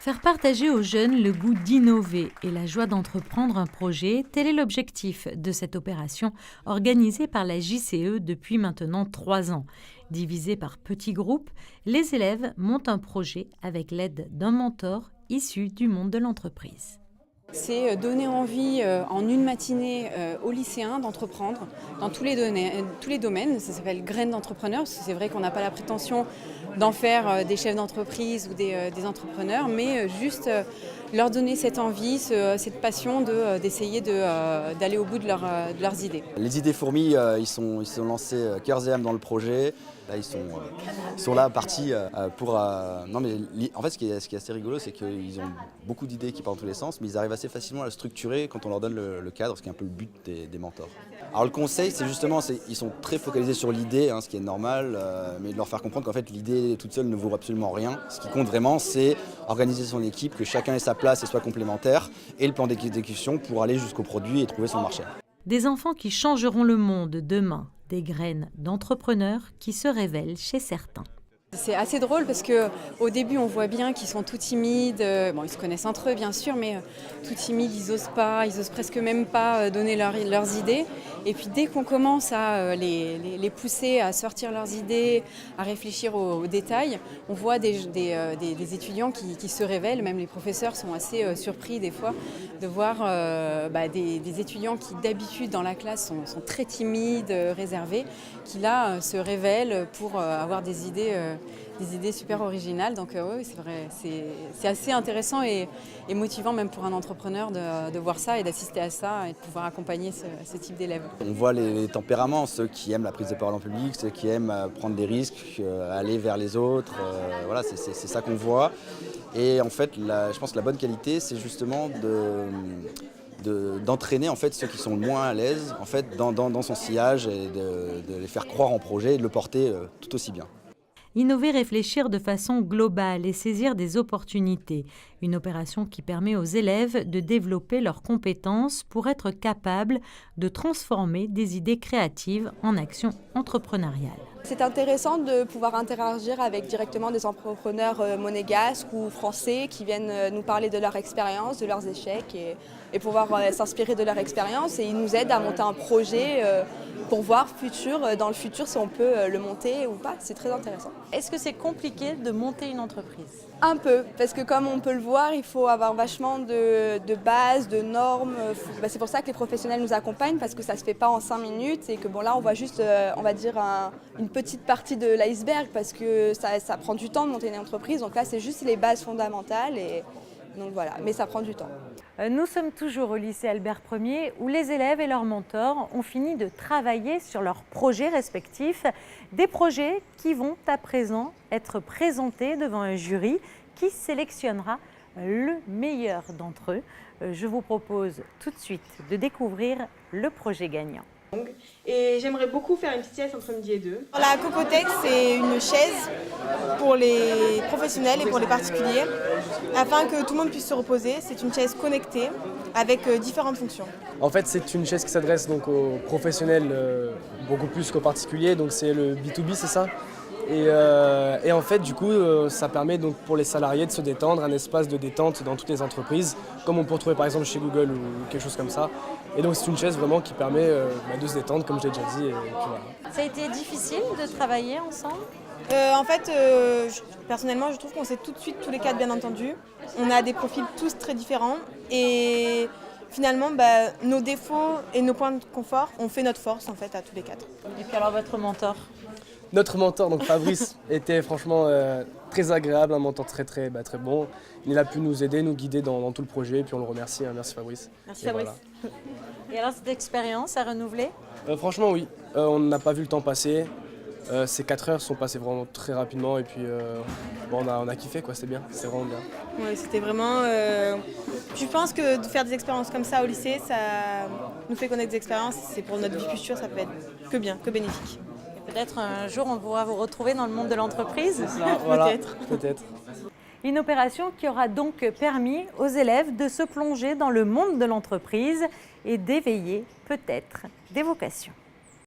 Faire partager aux jeunes le goût d'innover et la joie d'entreprendre un projet, tel est l'objectif de cette opération organisée par la JCE depuis maintenant 3 ans. Divisés par petits groupes, les élèves montent un projet avec l'aide d'un mentor issu du monde de l'entreprise. C'est donner envie en une matinée aux lycéens d'entreprendre dans tous les domaines. Ça s'appelle graines d'entrepreneurs, parce que c'est vrai qu'on n'a pas la prétention d'en faire des chefs d'entreprise ou des entrepreneurs, mais juste leur donner cette envie, cette passion d'essayer d'aller au bout de leurs idées. Les idées fourmis, ils sont lancés cœurs et âme dans le projet. Là, ils sont là partis pour... Non, mais en fait, ce qui est assez rigolo, c'est qu'ils ont beaucoup d'idées qui partent dans tous les sens, mais ils arrivent assez facilement à le structurer quand on leur donne le cadre, ce qui est un peu le but des mentors. Alors le conseil, c'est justement, ils sont très focalisés sur l'idée, ce qui est normal, mais de leur faire comprendre qu'en fait l'idée toute seule ne vaut absolument rien. Ce qui compte vraiment, c'est organiser son équipe, que chacun ait sa place et soit complémentaire, et le plan d'exécution pour aller jusqu'au produit et trouver son marché. Des enfants qui changeront le monde demain, des graines d'entrepreneurs qui se révèlent chez certains. C'est assez drôle parce qu'au début on voit bien qu'ils sont tout timides, ils se connaissent entre eux bien sûr, mais tout timides, ils osent presque même pas donner leurs idées. Et puis dès qu'on commence à les pousser à sortir leurs idées, à réfléchir aux détails, on voit des étudiants qui se révèlent, même les professeurs sont assez surpris des fois de voir des étudiants qui d'habitude dans la classe sont très timides, réservés, qui là se révèlent pour avoir des idées super originales. Donc oui, c'est vrai, c'est assez intéressant et motivant même pour un entrepreneur de voir ça et d'assister à ça et de pouvoir accompagner ce type d'élèves. On voit les tempéraments, ceux qui aiment la prise de parole en public, ceux qui aiment prendre des risques, aller vers les autres. Voilà, c'est ça qu'on voit. Et en fait, je pense que la bonne qualité, c'est justement d'entraîner en fait ceux qui sont moins à l'aise en fait, dans son sillage et de les faire croire en projet et de le porter tout aussi bien. Innover, réfléchir de façon globale et saisir des opportunités. Une opération qui permet aux élèves de développer leurs compétences pour être capables de transformer des idées créatives en actions entrepreneuriales. C'est intéressant de pouvoir interagir avec directement des entrepreneurs monégasques ou français qui viennent nous parler de leur expérience, de leurs échecs et pouvoir s'inspirer de leur expérience. Et ils nous aident à monter un projet pour voir dans le futur si on peut le monter ou pas. C'est très intéressant. Est-ce que c'est compliqué de monter une entreprise ? Un peu, parce que comme on peut le voir, il faut avoir vachement de bases, de normes. C'est pour ça que les professionnels nous accompagnent, parce que ça ne se fait pas en 5 minutes et que là on voit juste, on va dire, une petite partie de l'iceberg, parce que ça prend du temps de monter une entreprise. Donc là c'est juste les bases fondamentales et donc voilà, mais ça prend du temps. Nous sommes toujours au lycée Albert Ier où les élèves et leurs mentors ont fini de travailler sur leurs projets respectifs, des projets qui vont à présent être présentés devant un jury qui sélectionnera le meilleur d'entre eux. Je vous propose tout de suite de découvrir le projet gagnant. Et j'aimerais beaucoup faire une petite sieste entre midi et 2. La Cocotech, c'est une chaise pour les professionnels et pour les particuliers, afin que tout le monde puisse se reposer. C'est une chaise connectée avec différentes fonctions. En fait, c'est une chaise qui s'adresse donc aux professionnels beaucoup plus qu'aux particuliers, donc c'est le B2B, c'est ça ? Et en fait, du coup, ça permet donc pour les salariés de se détendre, un espace de détente dans toutes les entreprises, comme on peut retrouver par exemple chez Google ou quelque chose comme ça. Et donc c'est une chaise vraiment qui permet de se détendre, comme je l'ai déjà dit. Et puis voilà. Ça a été difficile de travailler ensemble ? En fait, personnellement, je trouve qu'on s'est tout de suite tous les quatre bien entendus. On a des profils tous très différents et finalement, nos défauts et nos points de confort ont fait notre force en fait à tous les quatre. Et puis alors votre mentor ? Notre mentor, donc Fabrice, était franchement très agréable, un mentor très bon. Il a pu nous aider, nous guider dans tout le projet, et puis on le remercie. Merci Fabrice. Merci Fabrice. Voilà. Et alors cette expérience à renouveler ? Franchement oui, on n'a pas vu le temps passer. Ces 4 heures sont passées vraiment très rapidement et puis on a kiffé quoi, c'était bien, c'était vraiment bien. Oui, c'était vraiment... Je pense que de faire des expériences comme ça au lycée, ça nous fait connaître des expériences. C'est pour notre vie future, ça peut être que bien, que bénéfique. Peut-être un jour on pourra vous retrouver dans le monde de l'entreprise. Voilà, peut-être. Une opération qui aura donc permis aux élèves de se plonger dans le monde de l'entreprise et d'éveiller peut-être des vocations.